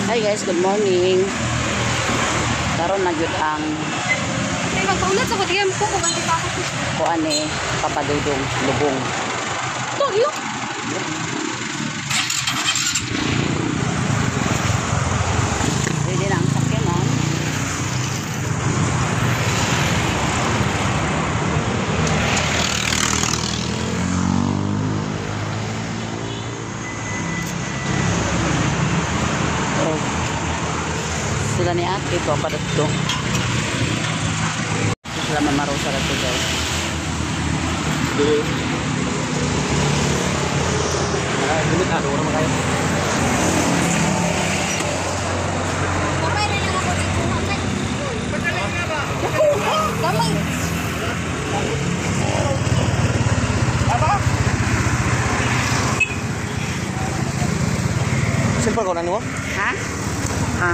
Hi guys, good morning. Karon na gyud ang Ay, magpaunat sa kutigam ko kung ganti pa ako. kuan ni Papadudong Lubong. Ito, yun. Ready na ang sakyanan. Oh. Sila ni ate Papadudong. Sila mamaro sa rato guys. Mamay na lang ako dito. Mamay. Mamay. Simple ko na mo? Ha? Ha?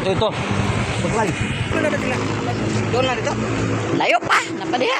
Ito. Supply. Doon na dito. Layo pa, napadiha.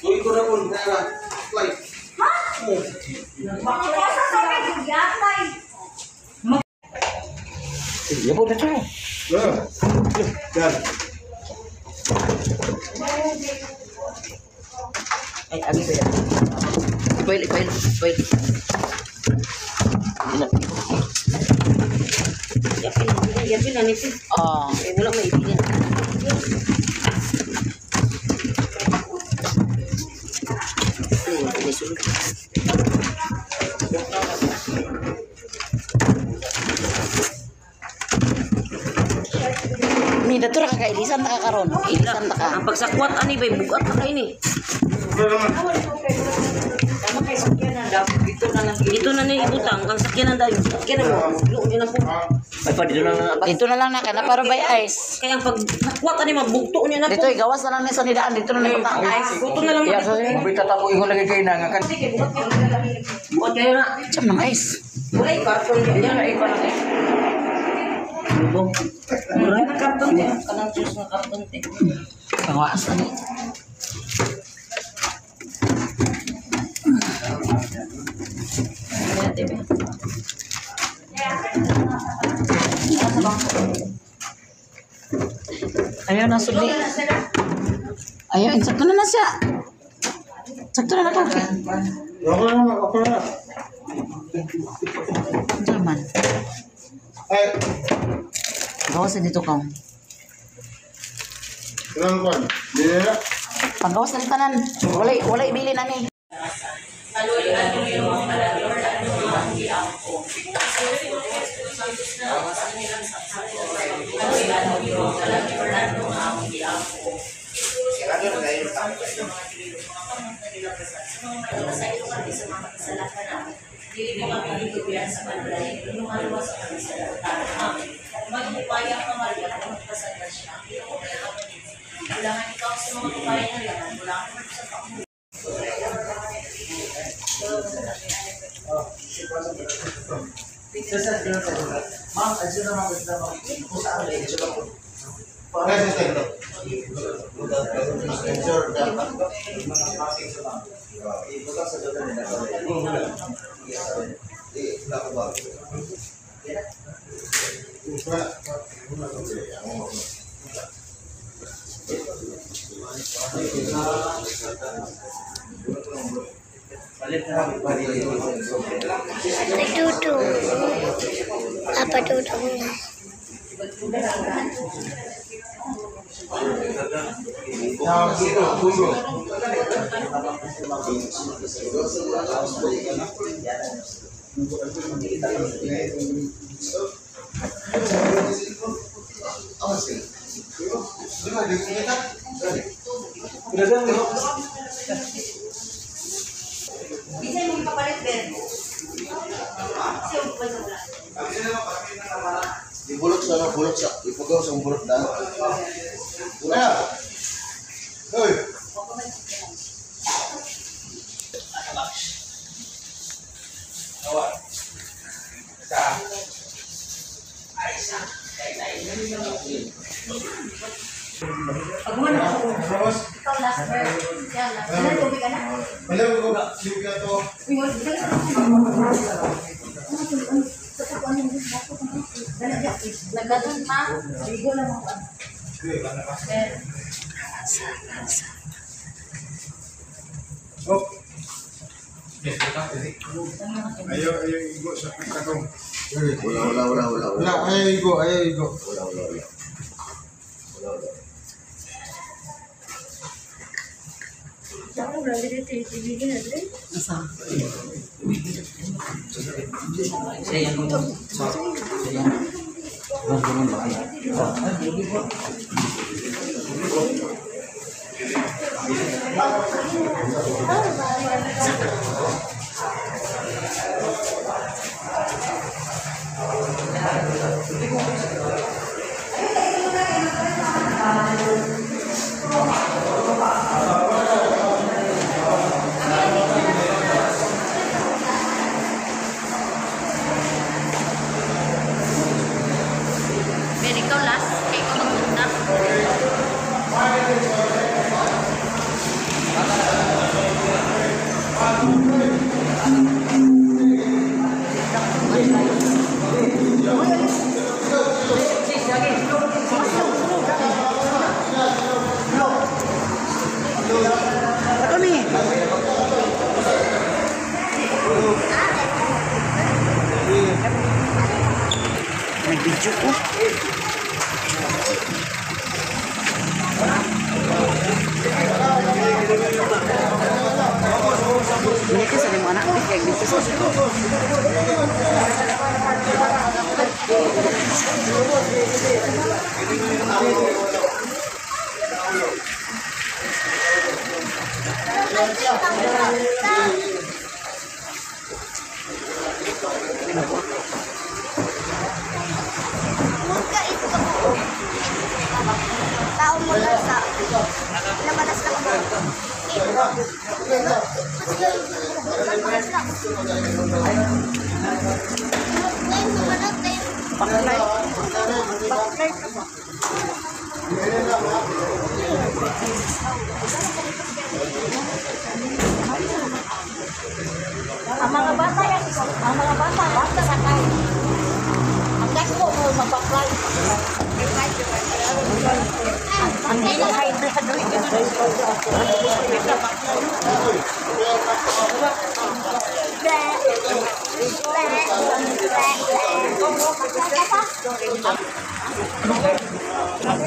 Uy, ko na po. Supply. Ya po, dito. Yan. Ay, abi ko yan. Ipail. Yapin na nipis. Eh, wala may ibigin. Ni dato ra ka ilisan ta ka karon. Ilisan ta ka. Ang pagsakwat ani bay bugat na kay ni. Dito na ni ibutang kang sakyanan dayo. Sakyanan mo. Luon na po. Ay pa dito na lang. Dito na lang na kana para by ice. Kaya ang pagsakwat ani mabugto niya na po. Dito igawas na lang ni sa nidaan dito na lang putang ice. Buto na lang. Ya so Bita ta ko ingon lagi kay na nga kan. Buat kayo na. cham ng ice. Mulai karton niya na ikaw na. Mulai na karton niya. Kanang juice na karton te. Pangawas ani. Ayaw na suli. Ayaw, insakto na siya. Sakto na ka. Ako na. Jaman. Ay, Gawas na dito ka. ilang kon. Dili na. Paggawas na tanan. Wala ibili na ni. Tutu. Apa tutu? Bisa mo ipapalit ben. Ibulot sa ipagaw sa bulot na. Wala. Hoy. Pagman ako. Ikaw last bird. Yan last. Ano tubig ka na? Wala ko liga to. Nagdadan pa. Ligo lang ako. Oh. Ayo igo sa katong. Wala, ayaw igo. Wala. Asa? Ben, ikaw last. Ikaw magpunta. Video ko. Ini kan sering anak kayak gitu sih. Muka itu tahu merasa namanas na ako. Ang mga bata basta sakay. Ang gas mo magpa-fly. Ang dehydrated.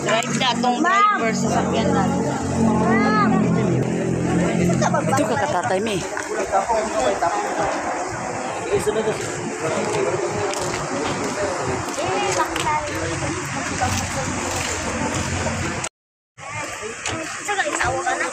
Drive na tong driver sa sakyan natin. Ito kakatatay mi. Saka isawa ka na.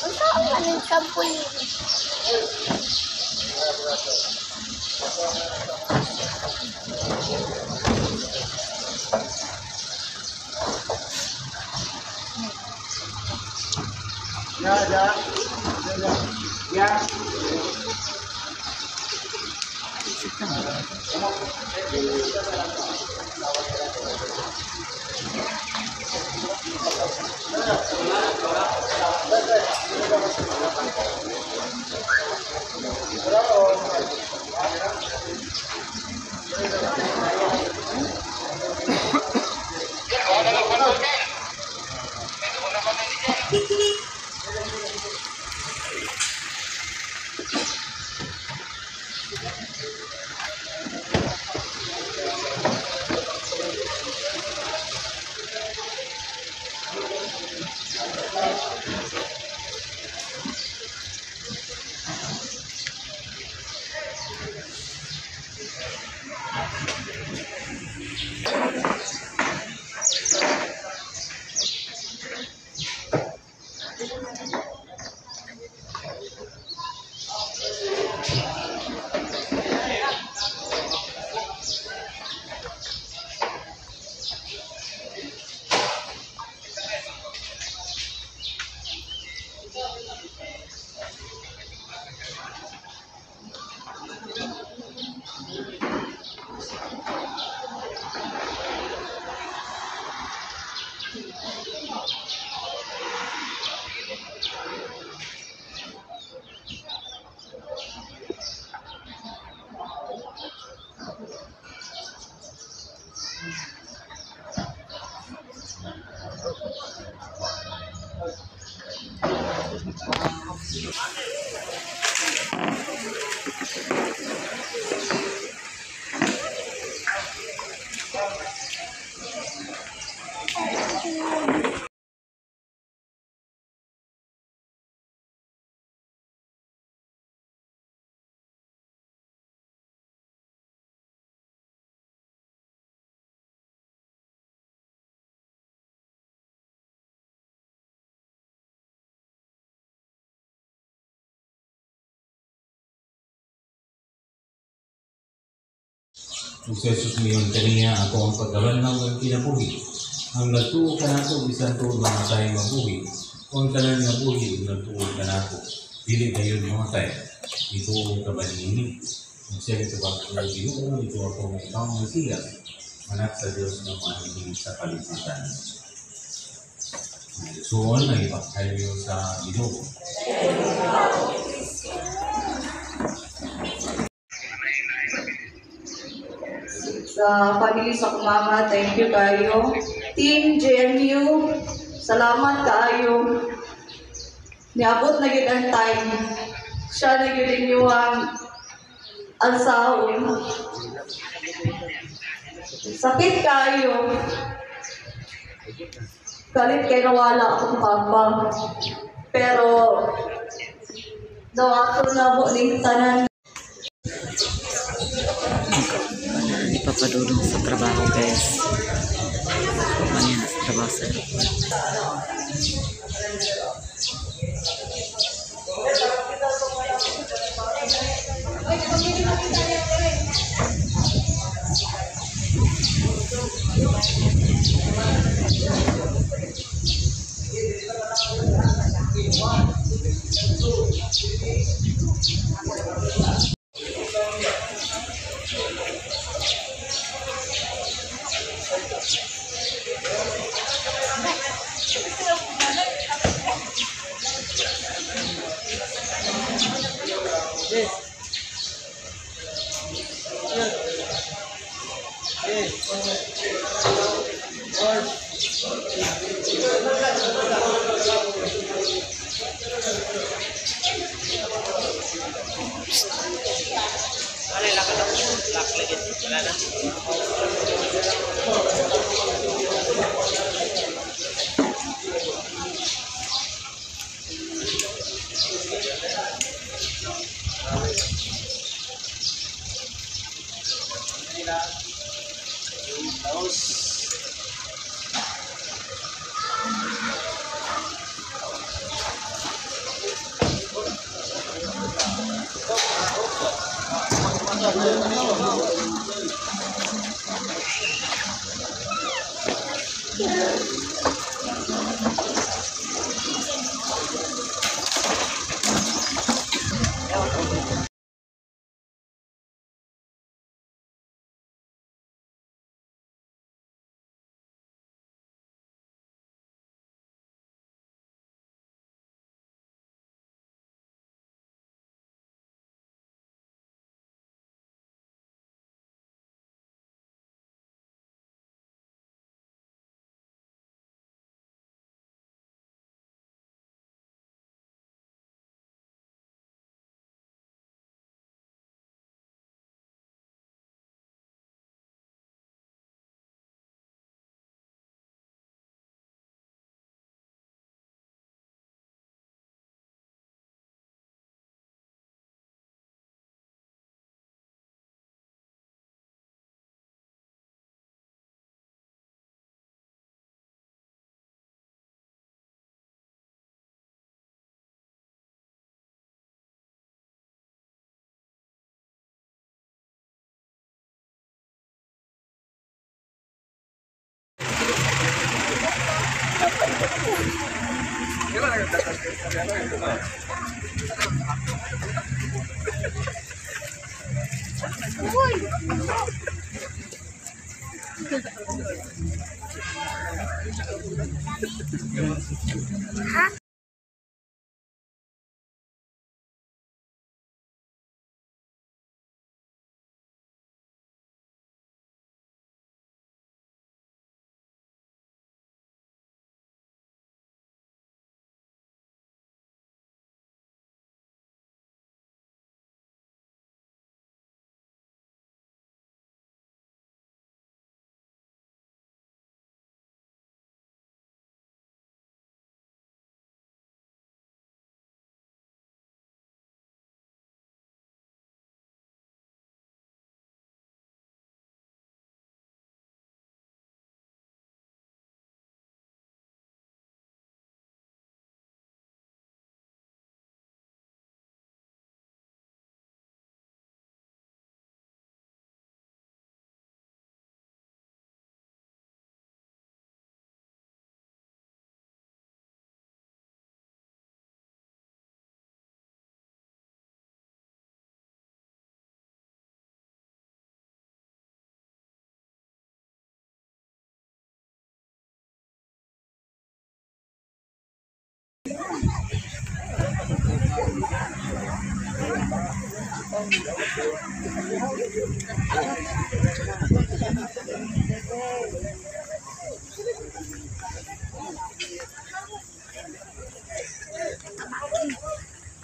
Ang saan ka ng sampul? Kung sa Jesus ngayon kaniya ako ang paggawan ng kinabuhi. Ang nagtuo ka nato, bisan tuod mga tayo mabuhi. Kung tanan nga buhi, nagtuo ka nato. Dili kayo mga tayo. Ito ka ba niini? Kung siya ito ba ako Ginoo, ito ako ng ikaw ng Mesiyas. Anak sa Diyos na maniging sa kalisitan. Suon na ipakayo sa Ginoo. Sa family sa kumama, thank you kayo. Team JMU, salamat kayo. Niabot na gid ang time. Siya na gid ninyo ang sahon. Sakit kayo. Galit kay nawala akong papa. Pero daw ako na mo ning tanan. Ipapadulong sa trabaho, guys. Ayan. sa base.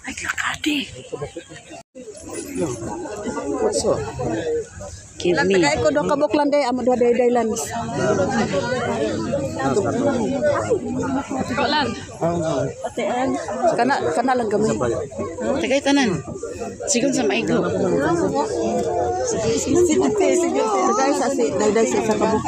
Ay, lakadi. What's up? Give me. Tagay ko do kabuklan day amo do day lands. Kolan. Kana lang gamay. Tagay tanan. Sigon sa maigo. Sige. Tagay sa si day sa kabuk.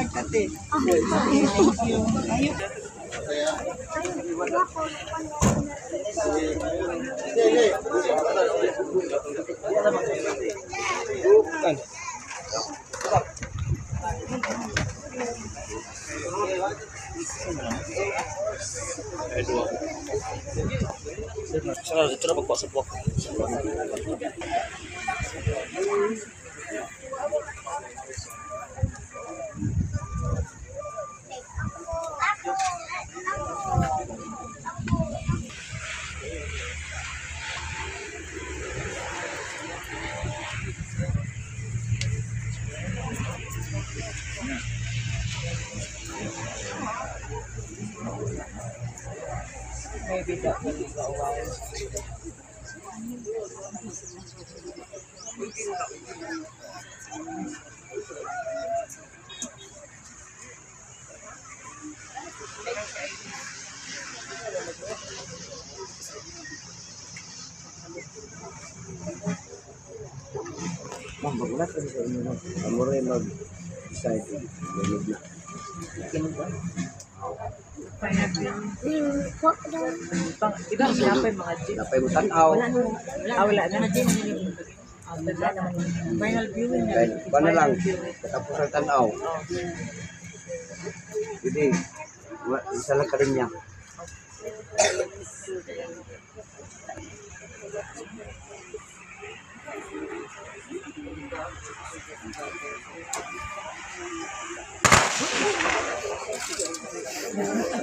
Napay mo tanaw. Wala na. Final viewing na. Paano lang? Tapos ang tanaw. Hindi. Isa lang ka rin niya.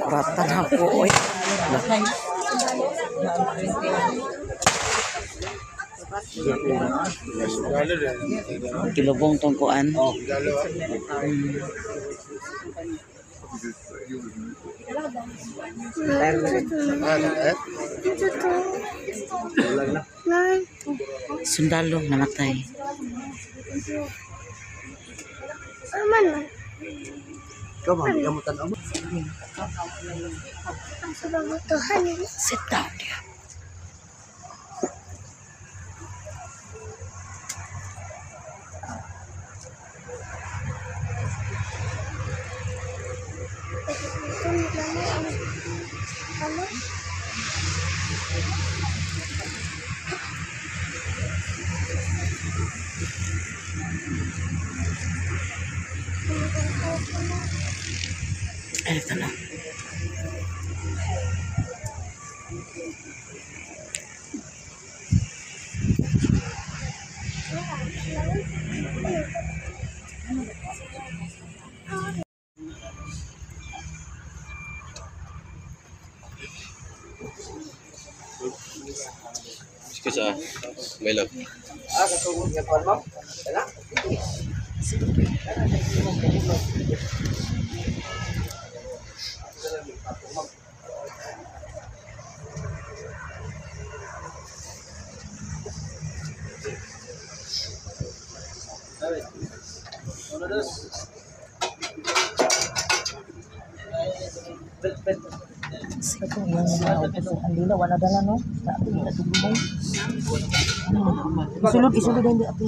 Kuratan ako, oy. Kilubong tong kuan. Sundalo namatay. Ikaw man, ikaw mo tanaw mo. Sit down there. Ito na. Excuse may love. Katungod niya pa mo? Wala? Andila wala dala no. Isulod hindi api.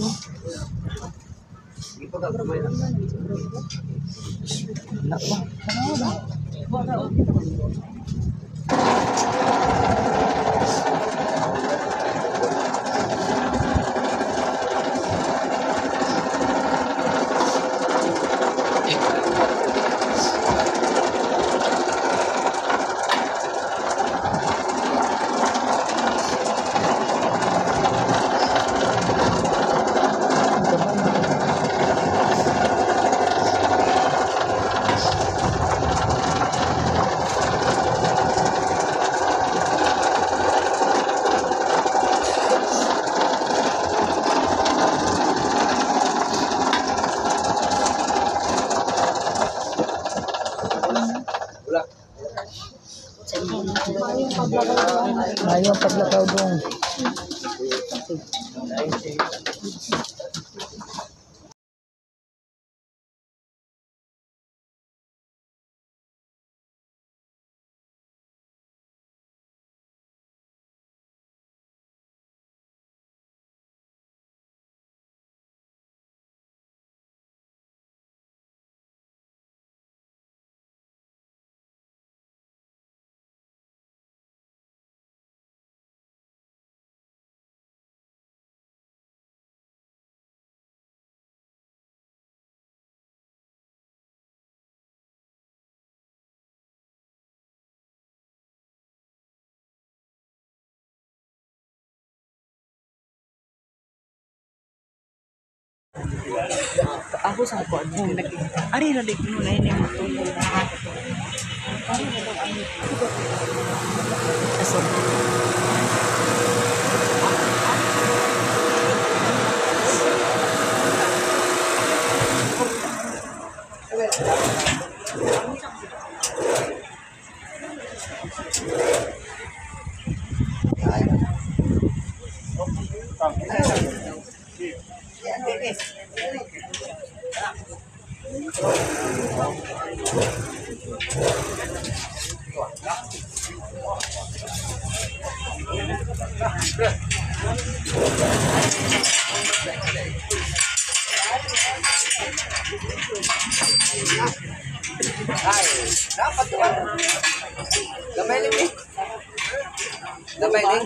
Ayaw paglakaw dong. Ako sa ko ano ari na dik mo na ini mo tungkol na aso Dapat ka. Gamay lang eh. Gamay lang.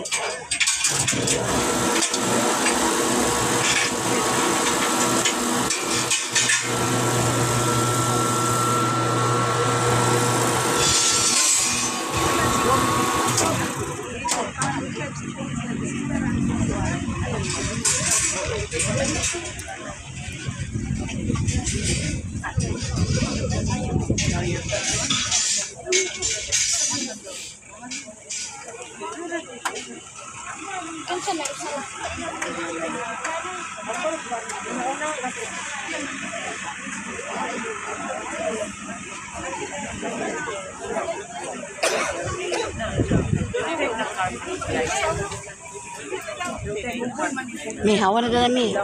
Mi, hawa na dala mi.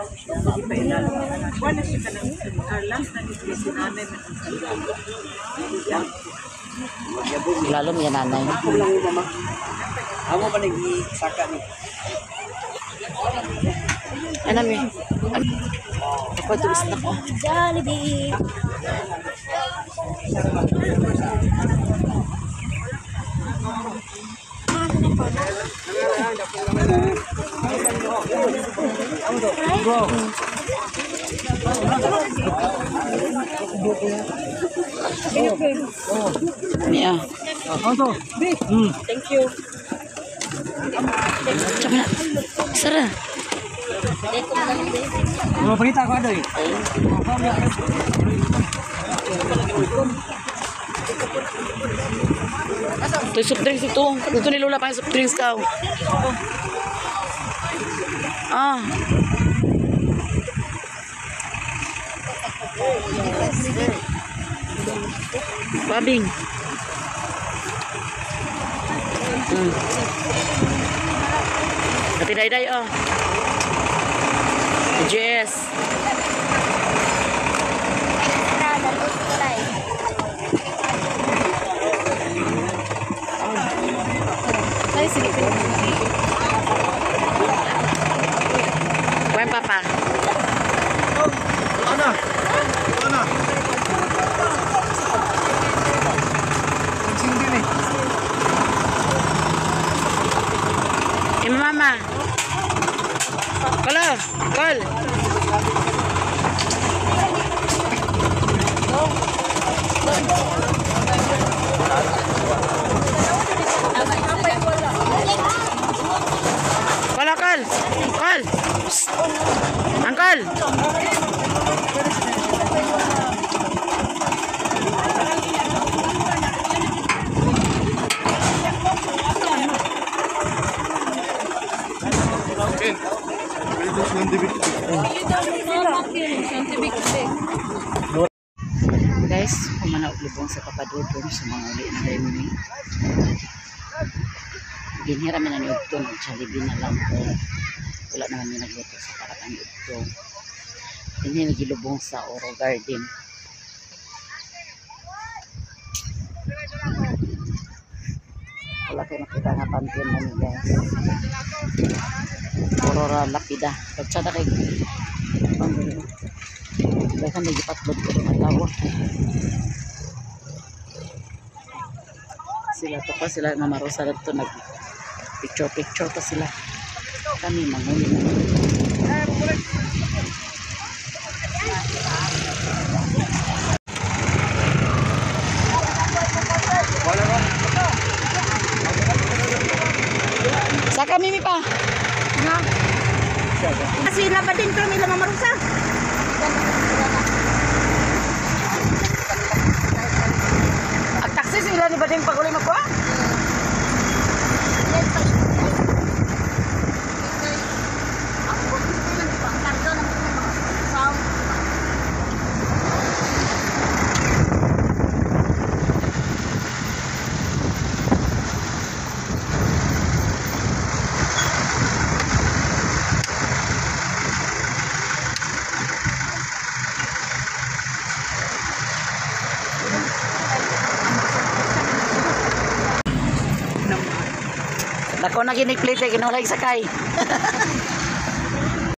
Lalo mi nanay. Ako lang mo mama. Amo ba nag-saka ni? Ano mi? Ako tulis na ko. Jollibee. Mia. thank you Coba na. Sara. Ano balita ko adoy? Ito yung soft drinks ito. Ito ni Lola pa yung soft drinks ka. Ah. Babing. Ati day-day oh. Jess. Ay, sige. Buen papa. Ana. Ana. Sindi nih. Mama. Kalo, kol. Kol, kol. Kol. Angkol. Guys, kumanaog lubong sa papadudong sa mga uli na dahil mo. Ginhira man ang ito, nag-Jollibee na lang ko. Wala naman yung nagluto sa paratang ito. Ginhira nagilubong sa Oro Garden. Wala kayo nakita nga pantin na niya guys. Aurora Lapida. Pagtsada kay panggulong. Bahkan lagi patlog ko ng tawa. Sila to pa sila na marosa dito nag picture pa sila. Kami manguli na. Sa kami mi pa. Kasi laban din kami lang marusa. ba ding paguloy mo ko? Yan pa yun. Ako po, gusto lang di ba? Kardo na mga sound. Dako na ginig plate, kinulay sakay.